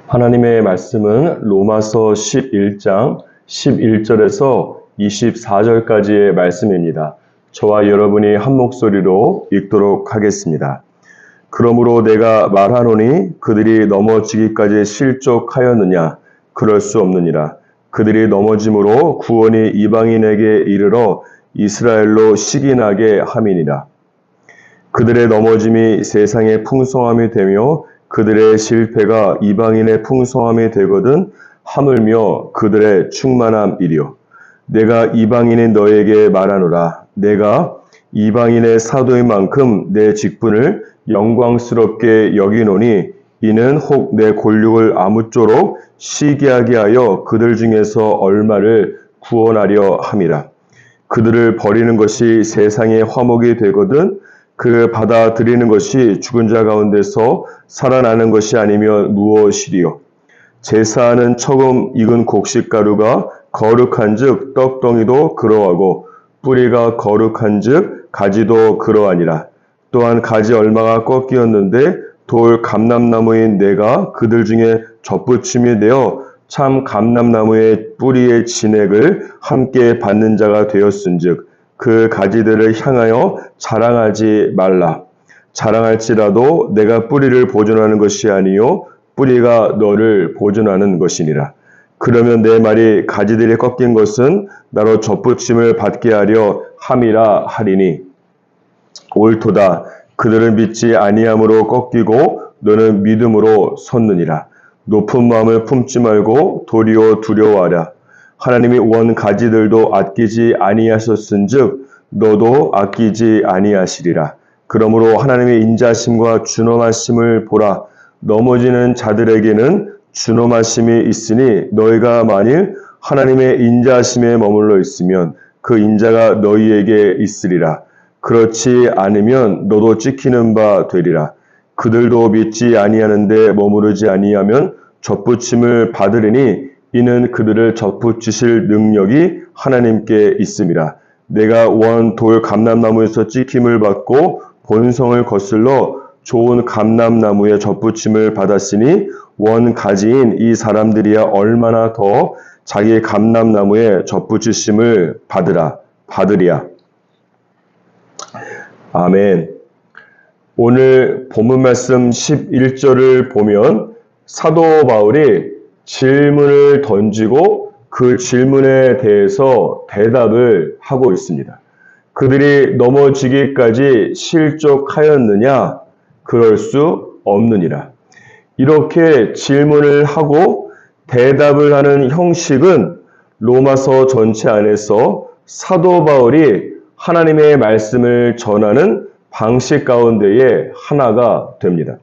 하나님의 말씀은 로마서 11장 11절에서 24절까지의 말씀입니다. 저와 여러분이 한 목소리로 읽도록 하겠습니다. 그러므로 내가 말하노니 그들이 넘어지기까지 실족하였느냐? 그럴 수 없느니라. 그들이 넘어짐으로 구원이 이방인에게 이르러 이스라엘로 시기나게 함이니라. 그들의 넘어짐이 세상의 풍성함이 되며 그들의 실패가 이방인의 풍성함이 되거든 하물며 그들의 충만함이리요. 내가 이방인인 너에게 말하노라. 내가 이방인의 사도인 만큼 내 직분을 영광스럽게 여기노니 이는 혹 내 골육을 아무쪼록 시기하게 하여 그들 중에서 얼마를 구원하려 함이라. 그들을 버리는 것이 세상의 화목이 되거든 그 받아들이는 것이 죽은 자 가운데서 살아나는 것이 아니면 무엇이리요. 제사하는 처음 익은 곡식가루가 거룩한즉 떡덩이도 그러하고 뿌리가 거룩한즉 가지도 그러하니라. 또한 가지 얼마가 꺾이었는데 돌 감람나무인 내가 그들 중에 접붙임이 되어 참 감람나무의 뿌리의 진액을 함께 받는 자가 되었은즉 그 가지들을 향하여 자랑하지 말라. 자랑할지라도 내가 뿌리를 보존하는 것이 아니요 뿌리가 너를 보존하는 것이니라. 그러면 내 말이 가지들이 꺾인 것은 나로 접붙임을 받게 하려 함이라 하리니 옳도다. 그들은 믿지 아니함으로 꺾이고 너는 믿음으로 섰느니라. 높은 마음을 품지 말고 도리어 두려워하라. 하나님이 원 가지들도 아끼지 아니하셨은즉 너도 아끼지 아니하시리라. 그러므로 하나님의 인자심과 준엄하심을 보라. 넘어지는 자들에게는 준엄하심이 있으니 너희가 만일 하나님의 인자심에 머물러 있으면 그 인자가 너희에게 있으리라. 그렇지 않으면 너도 찍히는 바 되리라. 그들도 믿지 아니하는데 머무르지 아니하면 접붙임을 받으리니 이는 그들을 접붙이실 능력이 하나님께 있음이라. 내가 원 돌 감람나무에서 찍힘을 받고 본성을 거슬러 좋은 감람나무에 접붙임을 받았으니 원 가지인 이 사람들이야 얼마나 더 자기 감람나무에 접붙이심을 받으리야. 아멘. 오늘 본문 말씀 11절을 보면 사도 바울이 질문을 던지고 그 질문에 대해서 대답을 하고 있습니다. 그들이 넘어지기까지 실족하였느냐? 그럴 수 없느니라. 이렇게 질문을 하고 대답을 하는 형식은 로마서 전체 안에서 사도 바울이 하나님의 말씀을 전하는 방식 가운데의 하나가 됩니다.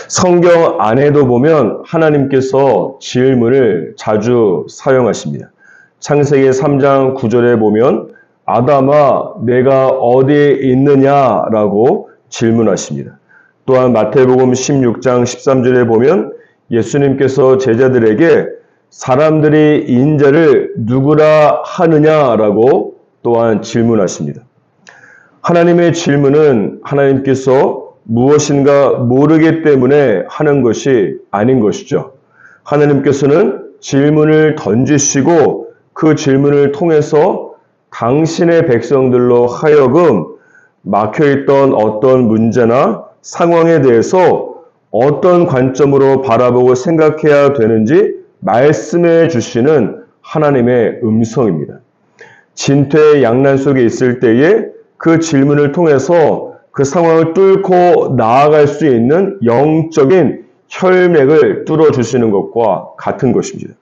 성경 안에도 보면 하나님께서 질문을 자주 사용하십니다. 창세기 3장 9절에 보면 아담아 내가 어디에 있느냐라고 질문하십니다. 또한 마태복음 16장 13절에 보면 예수님께서 제자들에게 사람들이 인자를 누구라 하느냐라고 또한 질문하십니다. 하나님의 질문은 하나님께서 무엇인가 모르기 때문에 하는 것이 아닌 것이죠. 하나님께서는 질문을 던지시고 그 질문을 통해서 당신의 백성들로 하여금 막혀있던 어떤 문제나 상황에 대해서 어떤 관점으로 바라보고 생각해야 되는지 말씀해 주시는 하나님의 음성입니다. 진퇴양난 속에 있을 때에 그 질문을 통해서 그 상황을 뚫고 나아갈 수 있는 영적인 혈맥을 뚫어주시는 것과 같은 것입니다.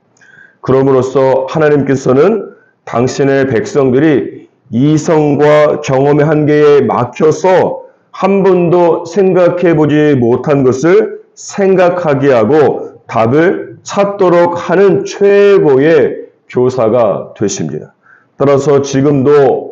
그럼으로써 하나님께서는 당신의 백성들이 이성과 경험의 한계에 막혀서 한 번도 생각해보지 못한 것을 생각하게 하고 답을 찾도록 하는 최고의 교사가 되십니다. 따라서 지금도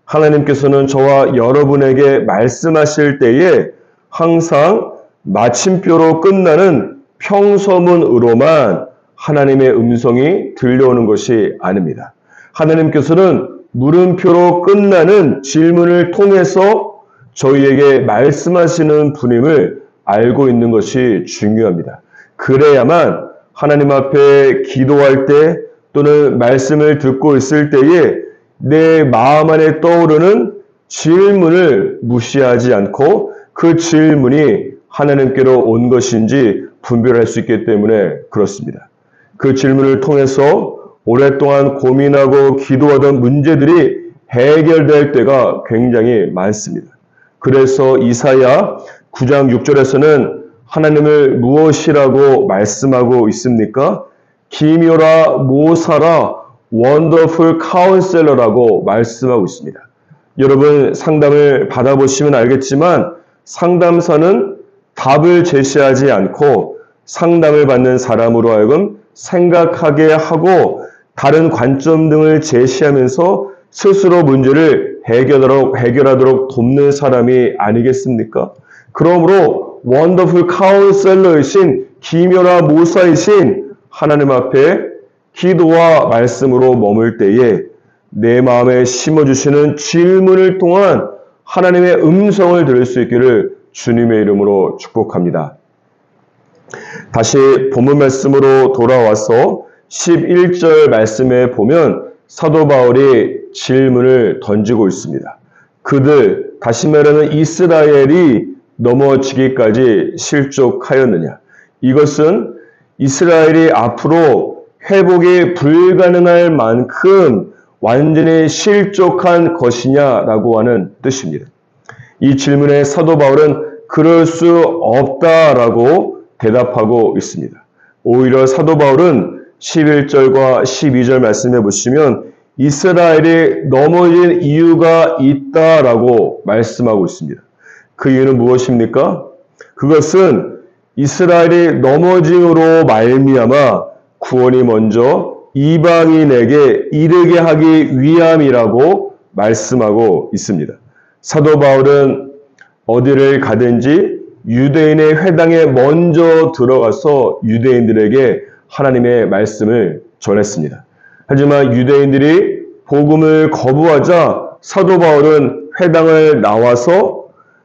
하나님께서는 저와 여러분에게 말씀하실 때에 항상 마침표로 끝나는 평서문으로만 하나님의 음성이 들려오는 것이 아닙니다. 하나님께서는 물음표로 끝나는 질문을 통해서 저희에게 말씀하시는 분임을 알고 있는 것이 중요합니다. 그래야만 하나님 앞에 기도할 때 또는 말씀을 듣고 있을 때에 내 마음 안에 떠오르는 질문을 무시하지 않고 그 질문이 하나님께로 온 것인지 분별할 수 있기 때문에 그렇습니다. 그 질문을 통해서 오랫동안 고민하고 기도하던 문제들이 해결될 때가 굉장히 많습니다. 그래서 이사야 9장 6절에서는 하나님을 무엇이라고 말씀하고 있습니까? 기묘라 모사라 원더풀 카운셀러라고 말씀하고 있습니다. 여러분 상담을 받아보시면 알겠지만 상담사는 답을 제시하지 않고 상담을 받는 사람으로 하여금 생각하게 하고 다른 관점 등을 제시하면서 스스로 문제를 해결하도록 돕는 사람이 아니겠습니까? 그러므로 원더풀 카운셀러이신 기묘나 모사이신 하나님 앞에 기도와 말씀으로 머물 때에 내 마음에 심어주시는 질문을 통한 하나님의 음성을 들을 수 있기를 주님의 이름으로 축복합니다. 다시 본문 말씀으로 돌아와서 11절 말씀에 보면 사도 바울이 질문을 던지고 있습니다. 그들, 다시 말하는 이스라엘이 넘어지기까지 실족하였느냐? 이것은 이스라엘이 앞으로 회복이 불가능할 만큼 완전히 실족한 것이냐라고 하는 뜻입니다. 이 질문에 사도 바울은 그럴 수 없다라고 대답하고 있습니다. 오히려 사도 바울은 11절과 12절 말씀해 보시면 이스라엘이 넘어진 이유가 있다라고 말씀하고 있습니다. 그 이유는 무엇입니까? 그것은 이스라엘이 넘어짐으로 말미암아 구원이 먼저 이방인에게 이르게 하기 위함이라고 말씀하고 있습니다. 사도 바울은 어디를 가든지 유대인의 회당에 먼저 들어가서 유대인들에게 하나님의 말씀을 전했습니다. 하지만 유대인들이 복음을 거부하자 사도 바울은 회당을 나와서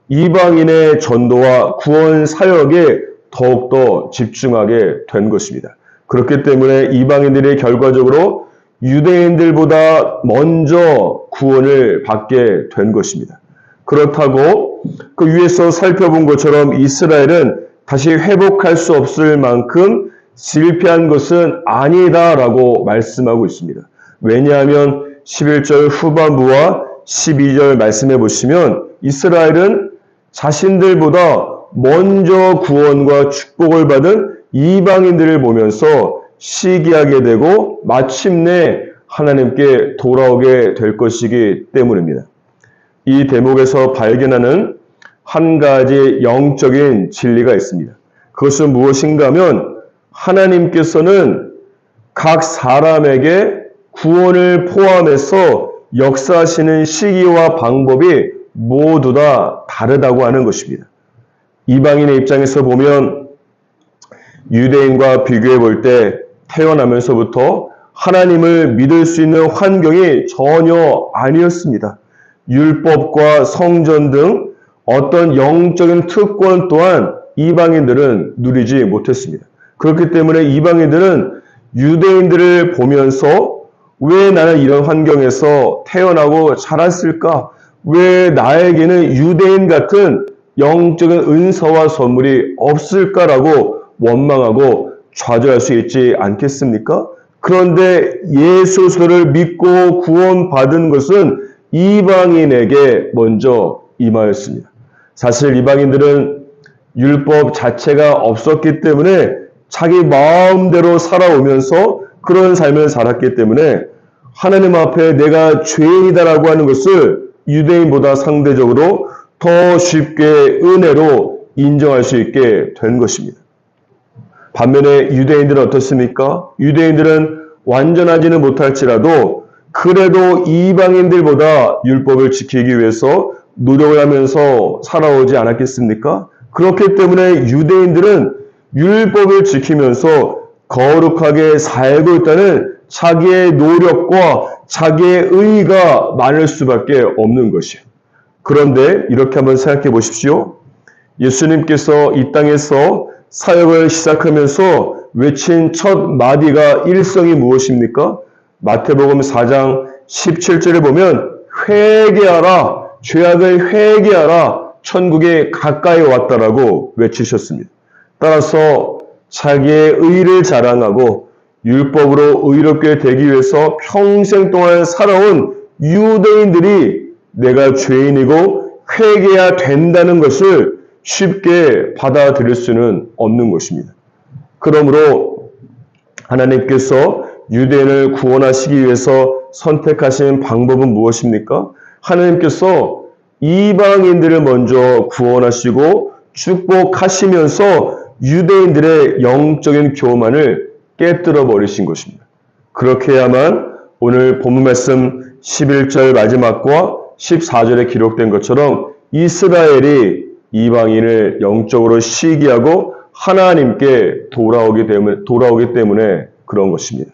이방인의 전도와 구원 사역에 더욱더 집중하게 된 것입니다. 그렇기 때문에 이방인들이 결과적으로 유대인들보다 먼저 구원을 받게 된 것입니다. 그렇다고 그 위에서 살펴본 것처럼 이스라엘은 다시 회복할 수 없을 만큼 실패한 것은 아니다라고 말씀하고 있습니다. 왜냐하면 11절 후반부와 12절 말씀해 보시면 이스라엘은 자신들보다 먼저 구원과 축복을 받은 이방인들을 보면서 시기하게 되고 마침내 하나님께 돌아오게 될 것이기 때문입니다. 이 대목에서 발견하는 한 가지 영적인 진리가 있습니다. 그것은 무엇인가 하면 하나님께서는 각 사람에게 구원을 포함해서 역사하시는 시기와 방법이 모두 다 다르다고 하는 것입니다. 이방인의 입장에서 보면 유대인과 비교해 볼 때 태어나면서부터 하나님을 믿을 수 있는 환경이 전혀 아니었습니다. 율법과 성전 등 어떤 영적인 특권 또한 이방인들은 누리지 못했습니다. 그렇기 때문에 이방인들은 유대인들을 보면서 왜 나는 이런 환경에서 태어나고 자랐을까? 왜 나에게는 유대인 같은 영적인 은사와 선물이 없을까라고 원망하고 좌절할 수 있지 않겠습니까? 그런데 예수를 믿고 구원받은 것은 이방인에게 먼저 임하였습니다. 사실 이방인들은 율법 자체가 없었기 때문에 자기 마음대로 살아오면서 그런 삶을 살았기 때문에 하나님 앞에 내가 죄인이다라고 하는 것을 유대인보다 상대적으로 더 쉽게 은혜로 인정할 수 있게 된 것입니다. 반면에 유대인들은 어떻습니까? 유대인들은 완전하지는 못할지라도 그래도 이방인들보다 율법을 지키기 위해서 노력을 하면서 살아오지 않았겠습니까? 그렇기 때문에 유대인들은 율법을 지키면서 거룩하게 살고 있다는 자기의 노력과 자기의 의의가 많을 수밖에 없는 것이에요. 그런데 이렇게 한번 생각해 보십시오. 예수님께서 이 땅에서 사역을 시작하면서 외친 첫 마디가 일성이 무엇입니까? 마태복음 4장 17절에 보면 회개하라, 죄악을 회개하라, 천국에 가까이 왔다라고 외치셨습니다. 따라서 자기의 의를 자랑하고 율법으로 의롭게 되기 위해서 평생 동안 살아온 유대인들이 내가 죄인이고 회개해야 된다는 것을 쉽게 받아들일 수는 없는 것입니다. 그러므로 하나님께서 유대인을 구원하시기 위해서 선택하신 방법은 무엇입니까? 하나님께서 이방인들을 먼저 구원하시고 축복하시면서 유대인들의 영적인 교만을 깨뜨려 버리신 것입니다. 그렇게 해야만 오늘 본문 말씀 11절 마지막과 14절에 기록된 것처럼 이스라엘이 이방인을 영적으로 시기하고 하나님께 돌아오기 때문에 그런 것입니다.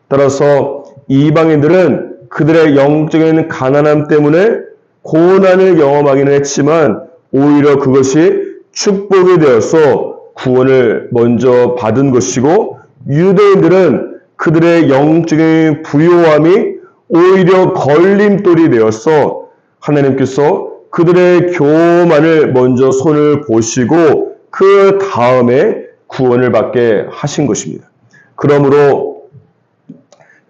따라서 이방인들은 그들의 영적인 가난함 때문에 고난을 경험하기는 했지만 오히려 그것이 축복이 되어서 구원을 먼저 받은 것이고, 유대인들은 그들의 영적인 부요함이 오히려 걸림돌이 되어서 하나님께서 그들의 교만을 먼저 손을 보시고 그 다음에 구원을 받게 하신 것입니다. 그러므로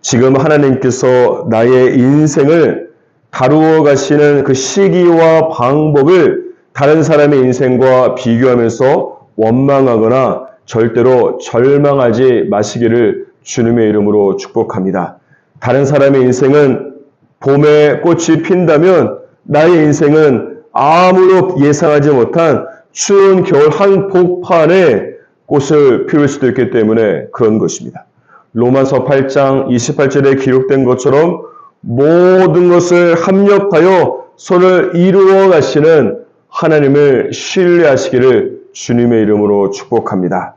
지금 하나님께서 나의 인생을 다루어 가시는 그 시기와 방법을 다른 사람의 인생과 비교하면서 원망하거나 절대로 절망하지 마시기를 주님의 이름으로 축복합니다. 다른 사람의 인생은 봄에 꽃이 핀다면 나의 인생은 아무도 예상하지 못한 추운 겨울 한복판에 꽃을 피울 수도 있기 때문에 그런 것입니다. 로마서 8장 28절에 기록된 것처럼 모든 것을 합력하여 손을 이루어 가시는 하나님을 신뢰하시기를 주님의 이름으로 축복합니다.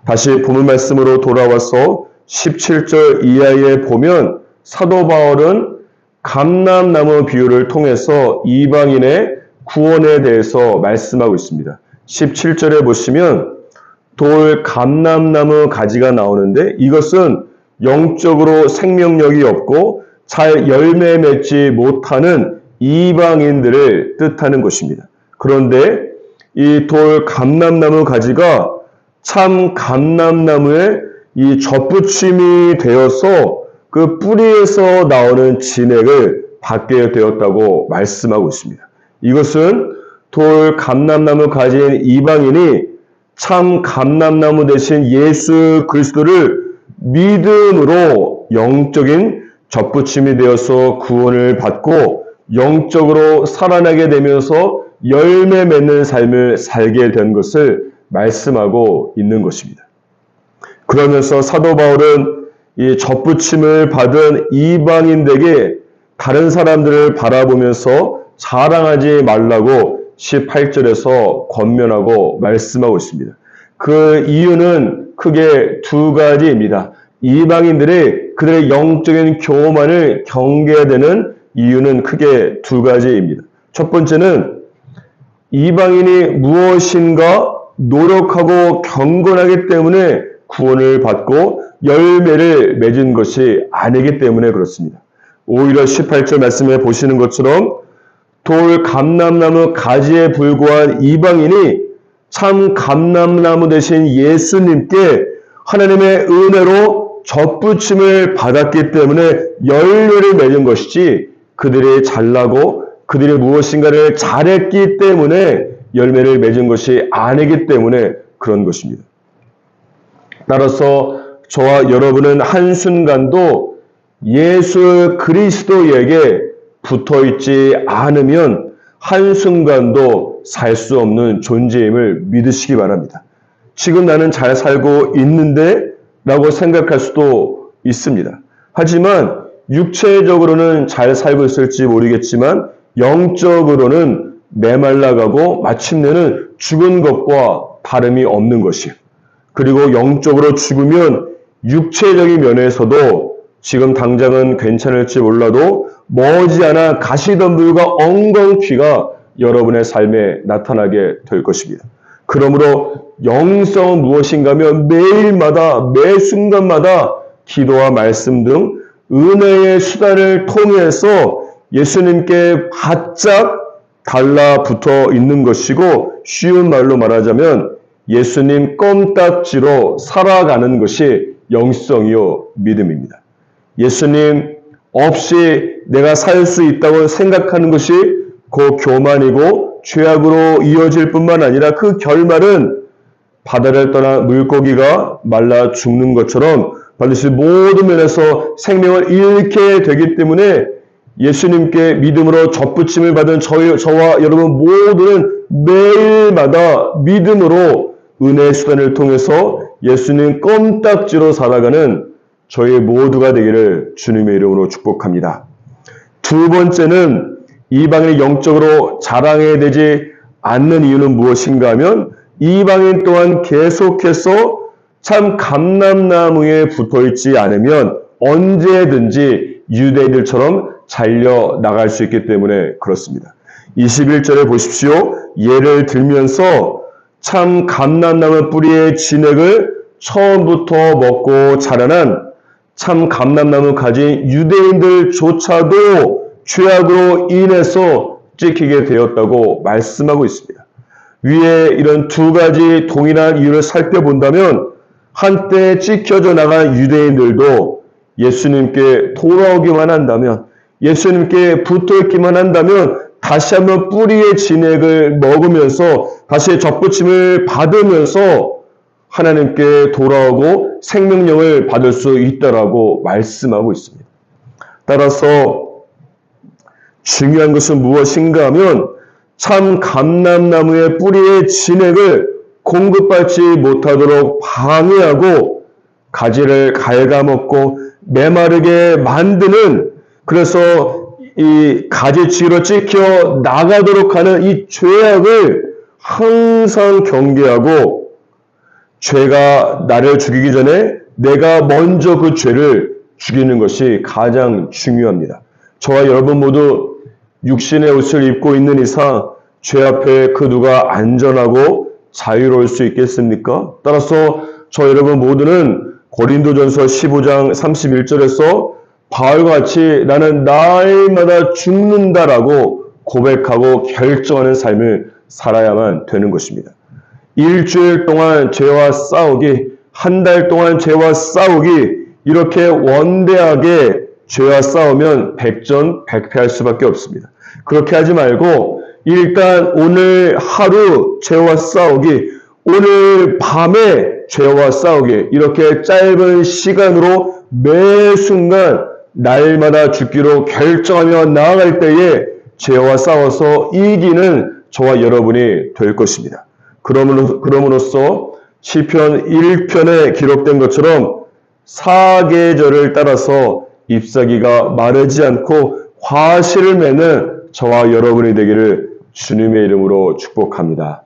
다시 본문 말씀으로 돌아와서 17절 이하에 보면 사도 바울은 감람나무 비유를 통해서 이방인의 구원에 대해서 말씀하고 있습니다. 17절에 보시면 돌 감람나무 가지가 나오는데 이것은 영적으로 생명력이 없고 잘 열매 맺지 못하는 이방인들을 뜻하는 것입니다. 그런데 이 돌 감람나무 가지가 참 감람나무의 이 젖붙임이 되어서 그 뿌리에서 나오는 진액을 받게 되었다고 말씀하고 있습니다. 이것은 돌 감람나무 가진 이방인이 참 감람나무 대신 예수 그리스도를 믿음으로 영적인 젖붙임이 되어서 구원을 받고 영적으로 살아나게 되면서 열매 맺는 삶을 살게 된 것을 말씀하고 있는 것입니다. 그러면서 사도 바울은 이 젖붙임을 받은 이방인들에게 다른 사람들을 바라보면서 자랑하지 말라고 18절에서 권면하고 말씀하고 있습니다. 그 이유는 크게 두 가지입니다. 이방인들이 그들의 영적인 교만을 경계해야 되는 이유는 크게 두 가지입니다. 첫 번째는 이방인이 무엇인가 노력하고 경건하기 때문에 구원을 받고 열매를 맺은 것이 아니기 때문에 그렇습니다. 오히려 18절 말씀에 보시는 것처럼 돌 감람나무 가지에 불과한 이방인이 참 감람나무 대신 예수님께 하나님의 은혜로 젖붙임을 받았기 때문에 열매를 맺은 것이지 그들이 잘나고 그들이 무엇인가를 잘했기 때문에 열매를 맺은 것이 아니기 때문에 그런 것입니다. 따라서 저와 여러분은 한순간도 예수 그리스도에게 붙어있지 않으면 한순간도 살 수 없는 존재임을 믿으시기 바랍니다. 지금 나는 잘 살고 있는데 라고 생각할 수도 있습니다. 하지만 육체적으로는 잘 살고 있을지 모르겠지만 영적으로는 메말라가고 마침내는 죽은 것과 다름이 없는 것이에요. 그리고 영적으로 죽으면 육체적인 면에서도 지금 당장은 괜찮을지 몰라도 머지않아 가시덤불과 엉겅퀴가 여러분의 삶에 나타나게 될 것입니다. 그러므로 영성은 무엇인가 하면 매일마다 매 순간마다 기도와 말씀 등 은혜의 수단을 통해서 예수님께 바짝 달라붙어 있는 것이고, 쉬운 말로 말하자면 예수님 껌딱지로 살아가는 것이 영성이요 믿음입니다. 예수님 없이 내가 살 수 있다고 생각하는 것이 그 교만이고 죄악으로 이어질 뿐만 아니라 그 결말은 바다를 떠나 물고기가 말라 죽는 것처럼 반드시 모든 면에서 생명을 잃게 되기 때문에 예수님께 믿음으로 접붙임을 받은 저와 여러분 모두는 매일마다 믿음으로 은혜의 수단을 통해서 예수님 껌딱지로 살아가는 저희 모두가 되기를 주님의 이름으로 축복합니다. 두 번째는 이방인이 영적으로 자랑해야 되지 않는 이유는 무엇인가 하면 이방인 또한 계속해서 참 감람나무에 붙어있지 않으면 언제든지 유대인들처럼 잘려 나갈 수 있기 때문에 그렇습니다. 21절에 보십시오. 예를 들면서 참 감람나무 뿌리의 진액을 처음부터 먹고 자라난 참 감람나무 가진 유대인들조차도 죄악으로 인해서 찍히게 되었다고 말씀하고 있습니다. 위에 이런 두 가지 동일한 이유를 살펴본다면 한때 찍혀져 나간 유대인들도 예수님께 돌아오기만 한다면, 예수님께 붙어있기만 한다면 다시 한번 뿌리의 진액을 먹으면서 다시 접붙임을 받으면서 하나님께 돌아오고 생명력을 받을 수 있다라고 말씀하고 있습니다. 따라서 중요한 것은 무엇인가 하면 참 감람나무의 뿌리의 진액을 공급받지 못하도록 방해하고 가지를 갉아먹고 메마르게 만드는, 그래서 이 가지치기로 찍혀 나가도록 하는 이 죄악을 항상 경계하고, 죄가 나를 죽이기 전에 내가 먼저 그 죄를 죽이는 것이 가장 중요합니다. 저와 여러분 모두 육신의 옷을 입고 있는 이상 죄 앞에 그 누가 안전하고 자유로울 수 있겠습니까? 따라서 저 여러분 모두는 고린도전서 15장 31절에서 바울과 같이 나는 날마다 죽는다라고 고백하고 결정하는 삶을 살아야만 되는 것입니다. 일주일 동안 죄와 싸우기, 한 달 동안 죄와 싸우기, 이렇게 원대하게 죄와 싸우면 백전백패할 수밖에 없습니다. 그렇게 하지 말고 일단 오늘 하루 죄와 싸우기, 오늘 밤에 죄와 싸우기, 이렇게 짧은 시간으로 매 순간 날마다 죽기로 결정하며 나아갈 때에 죄와 싸워서 이기는 저와 여러분이 될 것입니다. 그럼으로써 시편 1편에 기록된 것처럼 사계절을 따라서 잎사귀가 마르지 않고 화실을 맺는 저와 여러분이 되기를 주님의 이름으로 축복합니다.